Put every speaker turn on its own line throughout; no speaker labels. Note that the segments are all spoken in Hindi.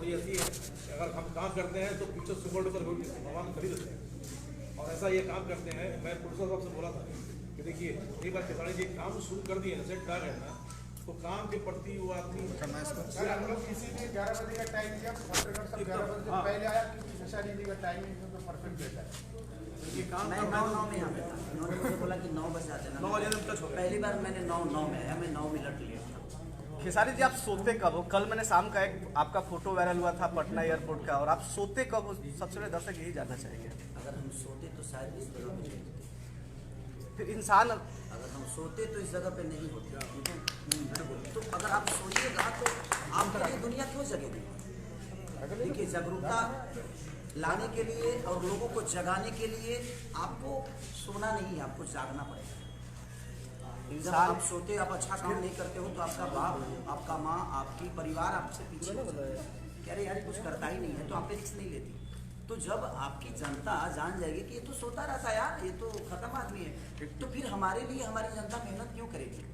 थोड़ी ऐसी है कि अगर हम काम करते हैं तो पीछे सुपर डुपर भगवान खरीद देते हैं, और ऐसा ये काम करते हैं। मैं प्रोड्यूसर साहब से बोला था कि देखिए एक बार खेसारी जी काम शुरू कर दिए ना, सेट डाल रहे हैं ना, तो काम के प्रति वो आदमी
सर हम लोग इसीलिए 11 बजे का टाइम दिया, पत्रकार सब 11 बजे से पहले आया क्योंकि खेसारी जी का टाइमिंग तो परफेक्ट रहता है।
ये काम
मैं 9 में यहाँ पे था, उन्होंने मुझे बोला कि 9 बजे आते ना।
9 बजे तक हो गया।
पहली बार मैंने 9 में आया, मैं 9 मिनट लेट था।
खेसारी जी आप सोते कब हो? कल मैंने शाम का एक आपका फोटो वायरल हुआ था पटना एयरपोर्ट का, और आप सोते कब हो? सबसे पहले दर्शक यही जानना चाहेंगे।
अगर हम सोते तो शायद इस जगह पे नहीं होते,
फिर इंसान
अगर हम सोते तो इस जगह पे नहीं होते। तो अगर आप सोइएगा तो आपके लिए दुनिया क्यों जगेगी? देखिए, जागरूकता लाने के लिए और लोगों को जगाने के लिए आपको सोना नहीं, आपको जागना पड़ेगा। जब आप सोते, आप अच्छा काम नहीं करते हो तो आपका बाप, आपका माँ, आपकी परिवार आपसे पीछे हो जाता है कि अरे यार कुछ करता ही नहीं है, तो आप पे रिस्क नहीं लेती। तो जब आपकी जनता जान जाएगी कि ये तो सोता रहता है यार, ये तो खत्म आदमी है, तो फिर हमारे लिए हमारी जनता मेहनत क्यों करेगी?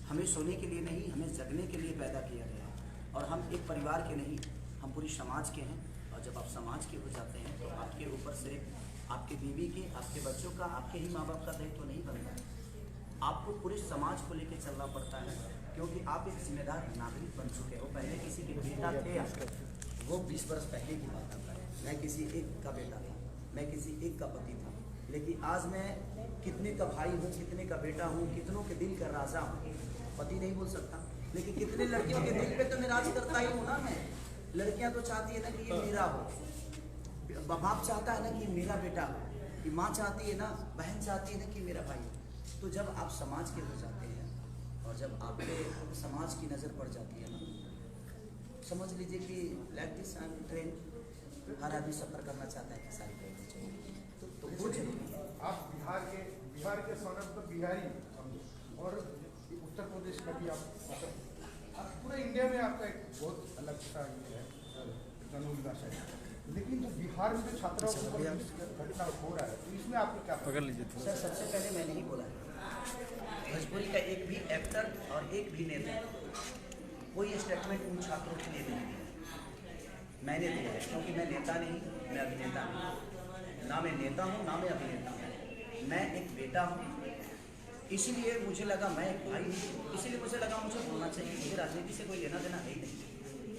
हमें सोने के लिए नहीं, हमें जगने के लिए पैदा किया गया है। और हम एक परिवार के नहीं, हम पूरी समाज के हैं। और जब आप समाज के हो जाते हैं तो आपके ऊपर से आपके बीवी के, आपके बच्चों का, आपके ही माँ बाप का दायित्व तो नहीं बनता है। आपको पूरे समाज को लेकर चलना पड़ता है, क्योंकि आप एक जिम्मेदार नागरिक बन चुके हो। पहले किसी के बेटा थे आप, वो 20 वर्ष पहले की बात आता है। मैं किसी एक का बेटा था, मैं किसी एक का पति था, लेकिन आज मैं कितने का भाई हूँ, कितने का बेटा हूँ, कितनों के दिल का राजा हूँ। पति नहीं बोल सकता, लेकिन कितने लड़कियों के दिल पे तो मैं राज करता ही हूँ ना। मैं लड़कियाँ तो चाहती है ना कि ये मेरा हो, बाप चाहता है ना कि मेरा बेटा हो, कि माँ चाहती है ना, बहन चाहती है ना कि मेरा भाई हो। तो जब आप समाज के हो जाते हैं और जब आपके समाज की नज़र पड़ जाती है ना, समझ लीजिए कि लाइक दिस ट्रेन हर आदमी सफ़र करना चाहता है कि सारी तो वो जरूरी है।
आप बिहार के सोना तो बिहारी समझो, और उत्तर प्रदेश का भी आप पूरे इंडिया में आपका एक बहुत अलग सा ये है जनूंगा शायद, लेकिन जो बिहार में जो छात्रों को घटना हो रहा है तो इसमें आपको क्या
पकड़ लीजिए
सर, सबसे पहले मैंने ही बोला है, भोजपुरी का एक भी एक्टर और एक भी नेता कोई स्टेटमेंट उन छात्रों के लिए नहीं दिया। मैंने दिया है, क्योंकि मैं नेता नहीं, मैं अभिनेता नहीं, ना मैं नेता हूँ ना मैं अभिनेता हूँ, मैं एक बेटा हूँ। इसीलिए मुझे लगा मैं एक भाई हूँ, इसीलिए मुझे लगा मुझे बोलना चाहिए। मुझे राजनीति से कोई लेना देना है ही नहीं।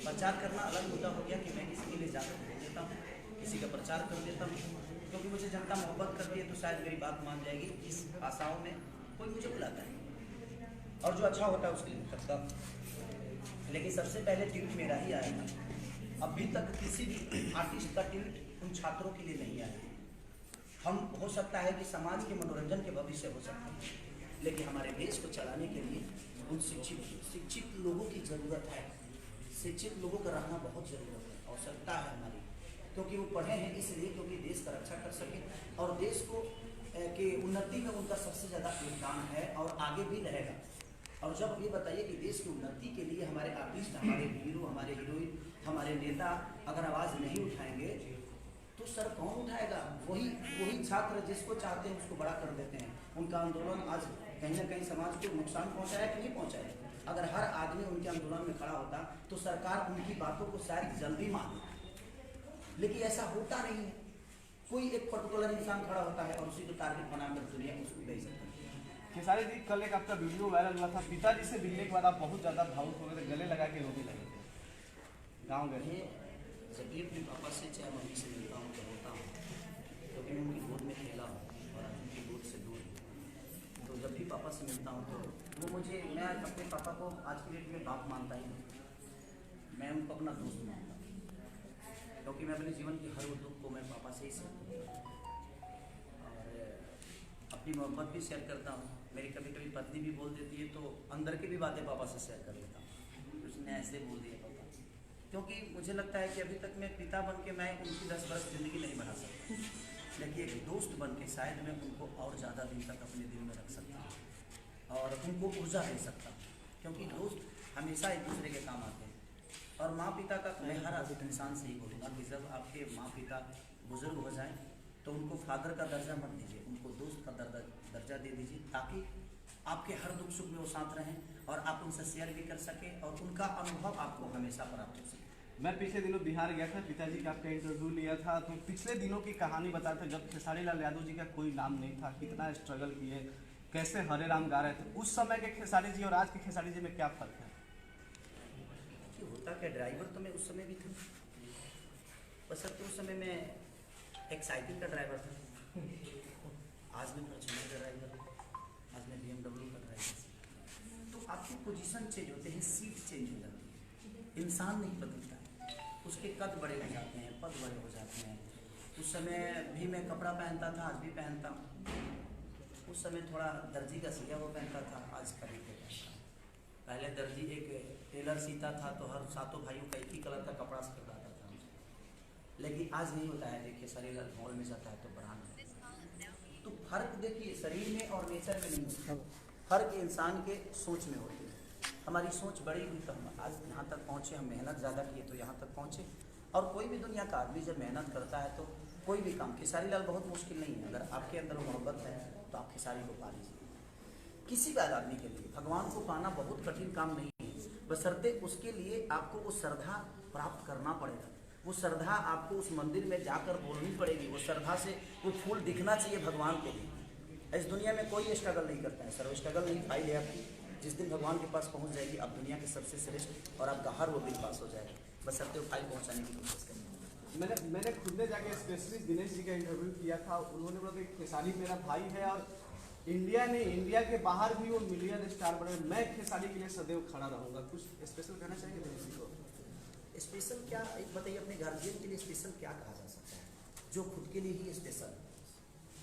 प्रचार करना अलग मुद्दा हो गया कि मैं किसी के लिए जाकर बोल देता हूँ, किसी का प्रचार कर देता हूँ, क्योंकि मुझे जनता मोहब्बत करती है तो शायद मेरी बात मान जाएगी। इस आशाओं में कोई मुझे बुलाता है और जो अच्छा होता है उसके लिए करता हूँ। लेकिन सबसे पहले ट्वीट मेरा ही आया था। अभी तक किसी भी आर्टिस्ट का ट्वीट उन छात्रों के लिए नहीं आया। हम हो सकता है कि समाज के मनोरंजन के भविष्य हो सकते हैं, लेकिन हमारे देश को चलाने के लिए उन शिक्षित लोगों की ज़रूरत है। शिक्षित लोगों का रहना बहुत ज़रूरत है, आवश्यकता है हमारी, क्योंकि वो पढ़े हैं इसलिए क्योंकि देश का रक्षा कर सके और देश को के उन्नति में उनका सबसे ज़्यादा योगदान है और आगे भी रहेगा। और जब ये बताइए कि देश की उन्नति के लिए हमारे आर्टिस्ट, हमारे हीरो, हमारे हीरोइन, हमारे नेता अगर आवाज़ नहीं उठाएंगे तो सर कौन उठाएगा? वही छात्र जिसको चाहते हैं उसको बड़ा कर देते हैं। उनका आंदोलन आज कहीं ना कहीं समाज को नुकसान पहुंचाया कि नहीं पहुंचाया? अगर हर आदमी उनके आंदोलन में खड़ा होता तो सरकार उनकी बातों को शायद जल्दी मान लेती, लेकिन ऐसा होता नहीं है। कोई एक पर्टिकुलर इंसान खड़ा होता है और उसी को टारगेट बनाकर दुनिया उसको बेइज्जत करती है।
खेसारी जी, कल एक आपका वीडियो वायरल हुआ था, पिताजी से मिलने के बाद आप बहुत ज़्यादा भावुक हो गए थे, गले लगा के रोने लगे थे, गाँव गए।
जब भी अपने पापा से चाहे मम्मी से मिलता हूँ तो रोता हूँ, क्योंकि मैं उनकी गोद में खेला हूँ और आज उनकी गोद से दूर हूँ। तो जब भी पापा से मिलता हूँ तो वो मुझे, मैं अपने पापा को आज की डेट में बाप मानता ही नहीं, मैं उनको अपना दोस्त मानता हूँ, क्योंकि मैं अपने जीवन की हर वो दुख को मैं पापा से ही शेयर करता हूँ और अपनी मोहब्बत भी शेयर करता हूँ। मेरी कभी कभी पत्नी भी बोल देती है तो अंदर की भी बातें पापा से शेयर कर लेता हूँ। उसने ऐसे बोल दिया पापा, क्योंकि मुझे लगता है कि अभी तक मैं पिता बन के मैं उनकी 10 वर्ष ज़िंदगी नहीं बढ़ा सकता, लेकिन एक दोस्त बन के शायद मैं उनको और ज़्यादा दिन तक अपने दिल में रख सकता हूँ और उनको ऊर्जा दे सकता हूँ, क्योंकि दोस्त हमेशा एक दूसरे के काम आते हैं। और माँ पिता का मैं हर इंसान से ही बोलूँगा कि जब आपके माँ पिता बुज़ुर्ग हो जाएं तो उनको फादर का दर्जा मत दीजिए, उनको दोस्त का दर्जा दे दीजिए, ताकि आपके हर दुख सुख में वो साथ रहें और आप उनसे शेयर भी कर सकें और उनका अनुभव आपको हमेशा प्राप्त हो सके।
मैं पिछले दिनों बिहार गया था, पिताजी का आपका इंटरव्यू लिया था, तो पिछले दिनों की कहानी बताते जब खेसारी लाल यादव जी का कोई नाम नहीं था, कितना स्ट्रगल किए, कैसे हरे राम गा रहे थे। उस समय के खेसारी जी और आज के खेसारी जी में क्या फर्क है?
कि होता क्या, ड्राइवर तो मैं उस समय भी था, बशर्ते उस समय मैं एक साइकिल का ड्राइवर था, आज मैं फॉर्च्यूनर का ड्राइवर हूँ, आज मैं BMW का ड्राइवर। तो आपकी पोजीशन चेंज होते हैं, सीट चेंज हो जाती है, इंसान नहीं बदलता है, उसके कद बड़े हो जाते हैं, पद बड़े हो जाते हैं। उस समय भी मैं कपड़ा पहनता था, आज भी पहनता हूँ। उस समय थोड़ा दर्जी का सिया वो पहनता था, आज खरीद के पहनता हूँ। पहले दर्जी एक टेलर सीता था तो हर सातों भाइयों का एक ही कलर का कपड़ा खरीदाता था, लेकिन आज नहीं होता है। देखिए शरीर मॉल में जाता है तो बढ़ाना, तो फर्क देखिए शरीर में और नेचर में नहीं होता, फर्क इंसान के सोच में होती है। हमारी सोच बड़ी हुई तो हम आज यहाँ तक पहुँचे, हम मेहनत ज़्यादा किए तो यहाँ तक पहुँचे। और कोई भी दुनिया का आदमी जब मेहनत करता है तो कोई भी काम, खेसारी लाल बहुत मुश्किल नहीं है। अगर आपके अंदर मोहब्बत है तो आप खेसारी को पा लीजिए। किसी भी आदमी के लिए भगवान को पाना बहुत कठिन काम नहीं है, बशर्ते उसके लिए आपको वो श्रद्धा प्राप्त करना पड़ेगा। वो श्रद्धा आपको उस मंदिर में जाकर बोलनी पड़ेगी, वो श्रद्धा से वो फूल दिखना चाहिए भगवान के लिए। इस दुनिया में कोई स्ट्रगल नहीं करता है, सर्व स्ट्रगल नहीं फाइल है आपकी। जिस दिन भगवान के पास पहुंच जाएगी आप दुनिया के सबसे श्रेष्ठ और आपका हर वो दिन पास हो जाएगा, बशर्ते वो फाइल पहुंचाने की कोशिश करें।
मैंने खुद ने जाके स्पेशली दिनेश जी का इंटरव्यू किया था, उन्होंने बोला कि खेसारी मेरा भाई है और इंडिया ने, इंडिया के बाहर भी वो मिलियन स्टार बने, मैं खेसारी के लिए सदैव खड़ा रहूँगा। कुछ स्पेशल कहना चाहेंगे दिनेश जी को?
स्पेशल क्या, एक बताइए, अपने गार्जियन के लिए स्पेशल क्या कहा जा सकता है? जो खुद के लिए ही स्पेशल,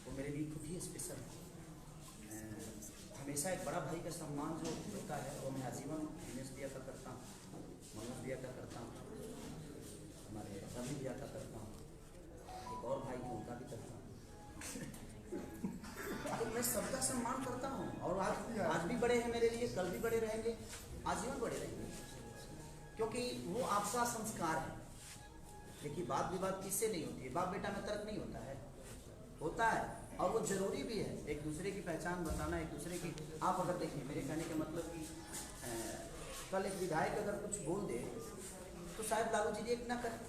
वो मेरे लिए खुद ही स्पेशल है। हमेशा एक बड़ा भाई का सम्मान जो होता है वो मैं आजीवन दिनेश भैया का करता हूँ, मनोज भैया का करता हूँ, हमारे रवि भैया का करता हूँ, एक और भाई है उनका भी करता हूँ। तो मैं सबका सम्मान करता हूँ और आज भी बड़े हैं मेरे लिए, कल भी बड़े रहेंगे, आजीवन बड़े रहेंगे, क्योंकि वो आपका संस्कार है। देखिए बात विवाद किससे नहीं होती है, बाप बेटा में तर्क नहीं होता है, होता है और वो जरूरी भी है, एक दूसरे की पहचान बताना, एक दूसरे की। आप अगर देखिए मेरे कहने का मतलब कि कल एक विधायक अगर कुछ बोल दे तो शायद लालू जी रिएक्ट ना करें,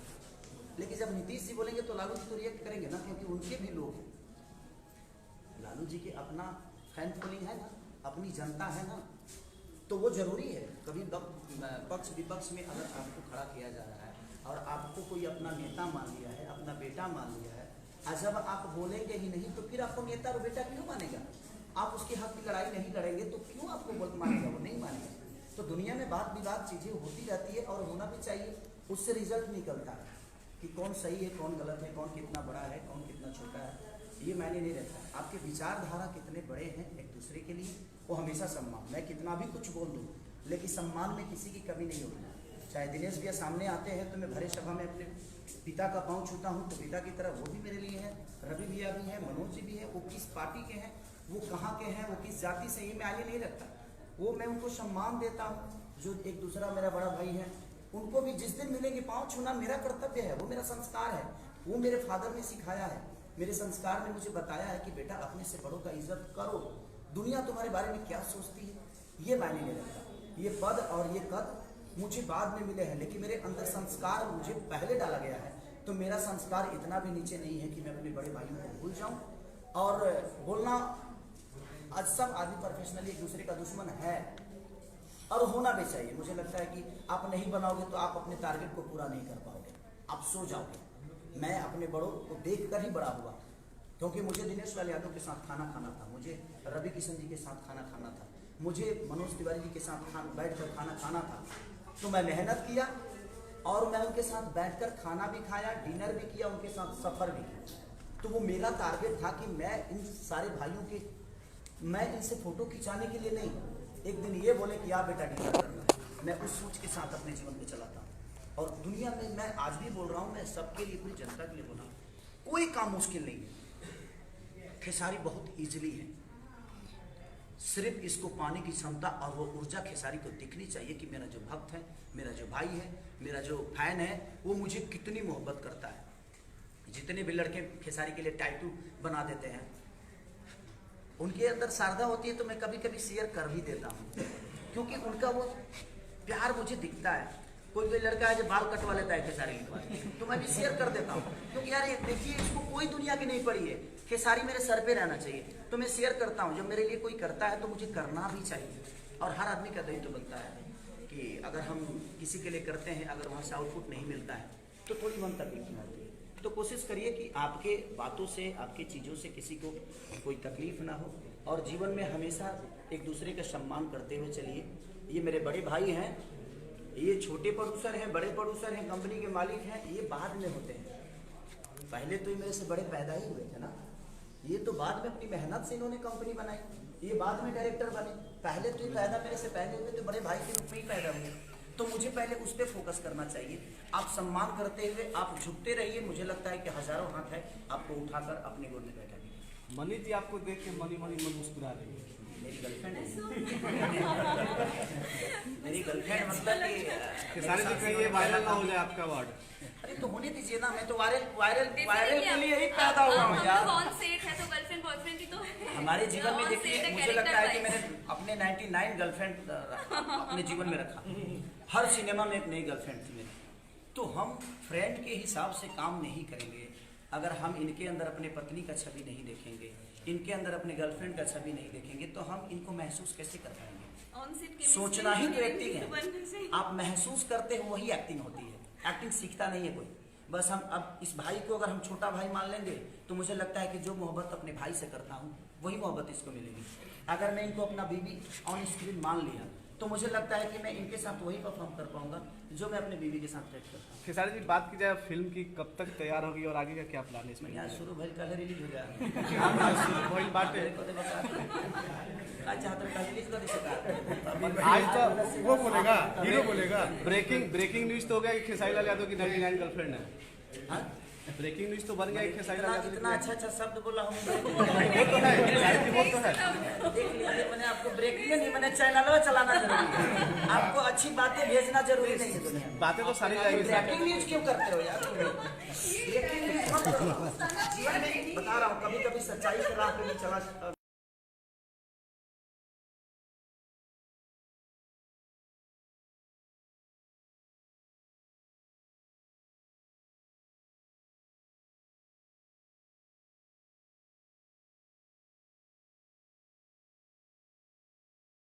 लेकिन जब नीतीश जी बोलेंगे तो लालू जी तो रिएक्ट करेंगे ना, क्योंकि उनके भी लोग हैं। लालू जी के अपना फैन फॉलोइंग है ना, अपनी जनता है ना, तो वो जरूरी है। कभी पक्ष विपक्ष में अगर आपको खड़ा किया जा रहा है और आपको कोई अपना नेता मान लिया है, अपना बेटा मान लिया है, और जब आप बोलेंगे ही नहीं तो फिर आपको नेता और बेटा क्यों मानेगा? आप उसके हक की लड़ाई नहीं लड़ेंगे तो क्यों आपको वोट मानेगा? वो नहीं मानेगा। तो दुनिया में बात विवाद चीज़ें होती रहती है और होना भी चाहिए, उससे रिजल्ट निकलता है कि कौन सही है, कौन गलत है, कौन कितना बड़ा है, कौन कितना छोटा है, ये मायने नहीं रहता। आपके विचारधारा कितने बड़े हैं एक दूसरे के लिए, वो हमेशा सम्मान। मैं कितना भी कुछ बोल दूँ लेकिन सम्मान में किसी की कमी नहीं होती। चाहे दिनेश भैया सामने आते हैं तो मैं भरे सभा में अपने पिता का पाँव छूता हूँ तो पिता की तरह वो भी मेरे लिए है, रवि भैया भी है, मनोज जी भी है। वो किस पार्टी के हैं, वो कहाँ के हैं, वो किस जाति से, ये मायने नहीं रखता। वो मैं उनको सम्मान देता हूँ। जो एक दूसरा मेरा बड़ा भाई है उनको भी जिस दिन मिलेंगे पाँव छूना मेरा कर्तव्य है, वो मेरा संस्कार है। वो मेरे फादर ने सिखाया है, मेरे संस्कार ने मुझे बताया है कि बेटा अपने से बड़ों का इज्जत करो, दुनिया तुम्हारे बारे में क्या सोचती है ये मायने नहीं रखता। ये पद और ये कद मुझे बाद में मिले हैं, लेकिन मेरे अंदर संस्कार मुझे पहले डाला गया है। तो मेरा संस्कार इतना भी नीचे नहीं है कि मैं अपने बड़े भाइयों को भूल जाऊं। और बोलना, आज सब आदमी प्रोफेशनली एक दूसरे का दुश्मन है और होना भी चाहिए। मुझे लगता है कि आप नहीं बनाओगे तो आप अपने टारगेट को पूरा नहीं कर पाओगे, आप सो जाओगे। मैं अपने बड़ों को देख कर ही बड़ा हुआ, क्योंकि मुझे दिनेश लाल यादव के साथ खाना खाना था, मुझे रवि किशन जी के साथ खाना खाना था, मुझे मनोज तिवारी जी के साथ बैठकर खाना खाना था। तो मैं मेहनत किया और मैं उनके साथ बैठकर खाना भी खाया, डिनर भी किया, उनके साथ सफ़र भी किया। तो वो मेरा टारगेट था कि मैं इन सारे भाइयों के, मैं इनसे फ़ोटो खिंचाने के लिए नहीं, एक दिन ये बोले कि आप बेटा डिनर करना। मैं उस सोच के साथ अपने जीवन को चलाता हूँ। और दुनिया में मैं आज भी बोल रहा हूँ, मैं सबके लिए, पूरी जनता के लिए बोल रहा हूँ, कोई काम मुश्किल नहीं है। खेसारी बहुत ईजिली है, सिर्फ इसको पाने की क्षमता और वो ऊर्जा खेसारी को दिखनी चाहिए कि मेरा जो भक्त है, मेरा जो भाई है, मेरा जो फैन है, वो मुझे कितनी मोहब्बत करता है। जितने भी लड़के खेसारी के लिए टैटू बना देते हैं, उनके अंदर श्रद्धा होती है तो मैं कभी कभी शेयर कर भी देता हूँ, क्योंकि उनका वो प्यार मुझे दिखता है। कोई लड़का है जो बाल कटवा लेता है खेसारी लिखवा के, तो मैं भी शेयर कर देता हूँ, क्योंकि यार ये देखिए इसको कोई दुनिया की नहीं पड़ी है, खेसारी मेरे सर पे रहना चाहिए, तो मैं शेयर करता हूँ। जब मेरे लिए कोई करता है तो मुझे करना भी चाहिए, और हर आदमी का दायित्व बनता है कि अगर हम किसी के लिए करते हैं, अगर वहाँ से आउटपुट नहीं मिलता है तो थोड़ी मन तकलीफ होती है। तो कोशिश करिए कि आपके बातों से, आपके चीज़ों से किसी को कोई तकलीफ ना हो, और जीवन में हमेशा एक दूसरे का सम्मान करते हुए चलिए। ये मेरे बड़े भाई हैं, ये छोटे प्रोड्यूसर हैं, बड़े प्रोड्यूसर हैं, कंपनी के मालिक हैं, ये बाद में होते हैं। पहले तो ये मेरे से बड़े पैदा ही हुए थे ना, ये तो बाद में अपनी मेहनत से इन्होंने कंपनी बनाई, ये बाद में डायरेक्टर बने। पहले तो ये पैदा मेरे से पहले हुए तो बड़े भाई के रूप में ही पैदा हुए, तो मुझे पहले उस पर फोकस करना चाहिए। आप सम्मान करते हुए आप झुकते रहिए, मुझे लगता है कि हजारों हाथ है आपको उठाकर अपने गोद में बैठा दीजिए।
मनी जी आपको देख के मनी मन मुस्कुरा रही है।
मेरी गर्लफ्रेंड है मेरी गर्लफ्रेंड, मतलब कि
खेसारी जी कहिए वायरल ना हो जाए आपका वर्ड।
अरे तो होने दीजिए ना, मैं तो वायरल के लिए ही पैदा हुआ हूँ यार।
ऑन सेट है तो गर्लफ्रेंड बॉयफ्रेंड की तो
हमारे जीवन में
On set
देखिए,
है,
मुझे लगता है कि
character
मैंने अपने 99 गर्लफ्रेंड अपने जीवन में रखा, हर सिनेमा में एक नई गर्लफ्रेंड थी मेरी। तो हम फ्रेंड के हिसाब से काम नहीं करेंगे अगर हम इनके अंदर अपने पत्नी का छवि नहीं देखेंगे, इनके अंदर अपने गर्लफ्रेंड का छवि नहीं देखेंगे, तो हम इनको महसूस कैसे कर पाएंगे?
ऑन सेट
सोचना ही तो एक्टिंग है, आप महसूस करते हो वही एक्टिंग होती है। एक्टिंग सीखता नहीं है कोई, बस हम अब इस भाई को अगर हम छोटा भाई मान लेंगे तो मुझे लगता है कि जो मोहब्बत अपने भाई से करता हूँ वही मोहब्बत इसको मिलेगी। अगर मैं इनको अपना बीवी ऑन स्क्रीन मान लिया तो मुझे लगता है कि मैं इनके साथ वही परफॉर्म कर पाऊंगा जो मैं अपने बीवी के साथ करता हूँ।
खेसारी जी बात की जाए फिल्म की, कब तक तैयार होगी और आगे का क्या प्लान है इसमें?
यहाँ शुरू भइल कल रिलीज हो गया
वही बात है।
चाहते कल रिलीज कर सकता
आज तो
वो बोलेगा, हीरो बोलेगा।
ब्रेकिंग न्यूज तो हो गया कि खेसारी लाल यादव की 99 गर्लफ्रेंड है। ब्रेकिंग न्यूज तो बन गया कि खेसारी लाल यादव
इतना अच्छा शब्द बोला हूँ
वो तो है, वो तो है।
देख लीजिए, मैंने आपको ब्रेकिंग नहीं, मैंने चैनल चलाना जरूरी है, आपको अच्छी बातें भेजना जरूरी नहीं है दुनिया में।
बातें तो सारी जाएगी।
ब्रेकिंग न्यूज क्यों करते हो यार? ब्रेकिंग न्यूज मत करो। जीवन में बता रहा हूँ, कभी कभी सच्चाई के राह पे भी चला